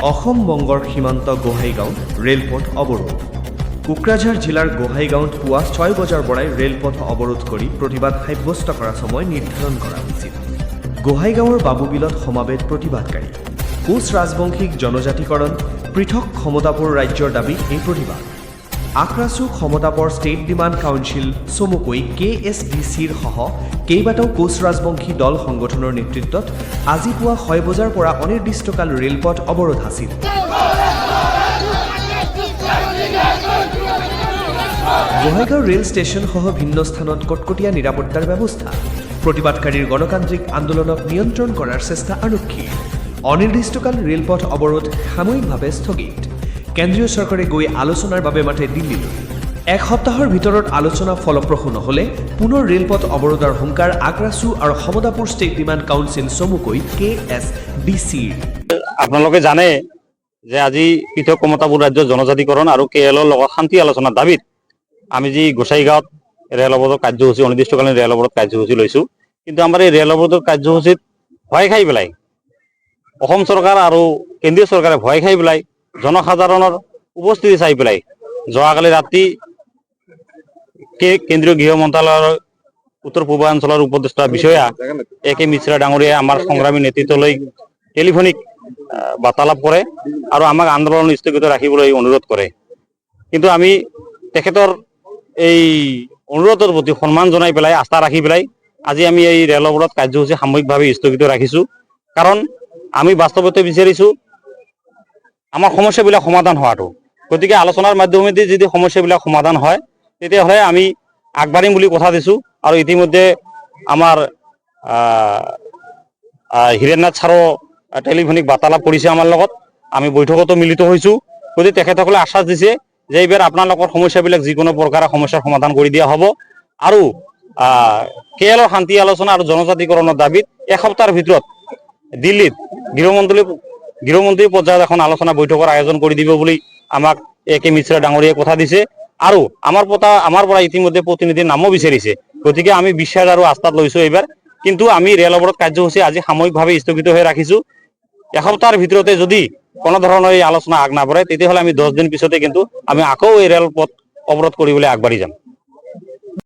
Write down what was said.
অসম বংগৰ সীমান্ত গোহাইগাঁও ৰেলপথ অৱৰোধ কোকৰাঝাৰ জিলাৰ গোহাইগাঁৱত পুৱা 6 বজাৰ পৰাই ৰেলপথ অৱৰোধ কৰি প্ৰতিবাদ সাব্যস্ত কৰা সময় নিৰ্ধাৰণ কৰা হৈছিল। গোহাইগাঁৱৰ বাবুবিলত সমাবেত প্ৰতিবাদকাৰী কোচ ৰাজবংশীক জনজাতিকৰণ পৃথক ক্ষমতাপৰ ৰাজ্যৰ দাবী এই প্ৰতিবাদ আক্ৰাছু ক্ষমতাপৰ ষ্টেট ডিমাণ্ড কাউন্সিল চমুকৈ KSDCৰ সহ কেইবাটাও কোচ ৰাজবংশী দল সংগঠনৰ নেতৃত্বত আজি পুৱা 6 বজাৰ পৰা অনিৰ্দিষ্টকাল ৰেলপথ অৱৰোধ আছিল। গোহাইগাঁও ৰেল ষ্টেচন সহ ভিন্ন স্থানত কটকটীয়া নিৰাপত্তাৰ ব্যৱস্থা প্ৰতিবাদকাৰীৰ গণতান্ত্ৰিক আন্দোলনক নিয়ন্ত্ৰণ কৰাৰ চেষ্টা আৰক্ষীৰ অনিৰ্দিষ্টকাল ৰেলপথ অৱৰোধ সাময়িকভাৱে স্থগিত কেন্দ্ৰীয় চৰকাৰে গৈ আলোচনাৰ বাবে মাতে দিল্লীলৈ এক সপ্তাহৰ ভিতৰত আলোচনা ফলপ্ৰসূ নহ'লে পুনৰ ৰেলপথ অৱৰোধৰ হুংকাৰ আগ্ৰাছু আৰু সমতাপুৰ ষ্টেট ডিমাণ্ড কাউন্সিল চমুকৈ KSDCৰ। আপোনালোকে জানে যে আজি পৃথক ক্ষমতাপুৰ ৰাজ্যৰ জনজাতিকৰণ আৰু KLৰ লগত শান্তি আলোচনাৰ দাবীত আমি যি গোসাইগাঁৱত ৰেল অৱৰোধ কাৰ্যসূচী অনিৰ্দিষ্টকালীন ৰেল অৱৰোধ কাৰ্যসূচী লৈছোঁ, কিন্তু আমাৰ এই ৰেল অৱৰোধৰ কাৰ্যসূচীত ভয় খাই পেলাই অসম চৰকাৰ আৰু কেন্দ্ৰীয় চৰকাৰে ভয় খাই পেলাই জনসাধাৰণৰ উপস্থিতি চাই পেলাই যোৱাকালি ৰাতি কেন্দ্ৰীয় গৃহ মন্ত্ৰালয়ৰ উত্তৰ পূৰ্বাঞ্চলৰ উপদেষ্টা বিষয়া AK মিশ্ৰা ডাঙৰীয়াই আমাৰ সংগ্ৰামী নেতৃত্বলৈ টেলিফোনিক বাৰ্তালাপ কৰে আৰু আমাক আন্দোলন স্থগিত ৰাখিবলৈ অনুৰোধ কৰে। কিন্তু আমি তেখেতৰ এই অনুৰোধৰ প্ৰতি সন্মান জনাই পেলাই আস্থা ৰাখি পেলাই আজি আমি এই ৰেল অৱৰোধ কাৰ্যসূচী সাময়িকভাৱে স্থগিত ৰাখিছোঁ। কাৰণ আমি বাস্তৱতে বিচাৰিছোঁ আমাৰ সমস্যাবিলাক সমাধান হোৱাটো। গতিকে আলোচনাৰ মাধ্যমেদি যদি সমস্যাবিলাক সমাধান হয় তেতিয়াহ'লে আমি আগবাঢ়িম বুলি কথা দিছোঁ। আৰু ইতিমধ্যে আমাৰ হীৰেন্নাথ ছাৰো টেলিফোনিক বাৰ্তালাপ কৰিছে আমাৰ লগত, আমি বৈঠকতো মিলিত হৈছোঁ। গতিকে তেখেতসকলে আশ্বাস দিছে যে এইবাৰ আপোনালোকৰ সমস্যাবিলাক যিকোনো প্ৰকাৰৰ সমস্যাৰ সমাধান কৰি দিয়া হ'ব আৰু KLৰ শান্তি আলোচনা আৰু জনজাতিকৰণৰ দাবীত এসপ্তাহৰ ভিতৰত দিল্লীত গৃহমন্ত্ৰী পৰ্যায়ত এখন আলোচনা বৈঠকৰ আয়োজন কৰি দিব বুলি আমাক AK মিশ্ৰা ডাঙৰীয়াই কথা দিছে আৰু আমাৰ পৰা ইতিমধ্যে প্ৰতিনিধিৰ নামো বিচাৰিছে। গতিকে আমি বিশ্বাস আৰু আস্থাত লৈছোঁ এইবাৰ। কিন্তু আমি ৰেল অৱৰোধ কাৰ্যসূচী আজি সাময়িকভাৱে স্থগিত হৈ ৰাখিছোঁ। এসপ্তাহৰ ভিতৰতে যদি কোনো ধৰণৰ এই আলোচনা আগ নাবঢ়ে তেতিয়াহ'লে আমি 10 দিন পিছতে কিন্তু আমি আকৌ এই ৰেলপথ অৱৰোধ কৰিবলৈ আগবাঢ়ি যাম।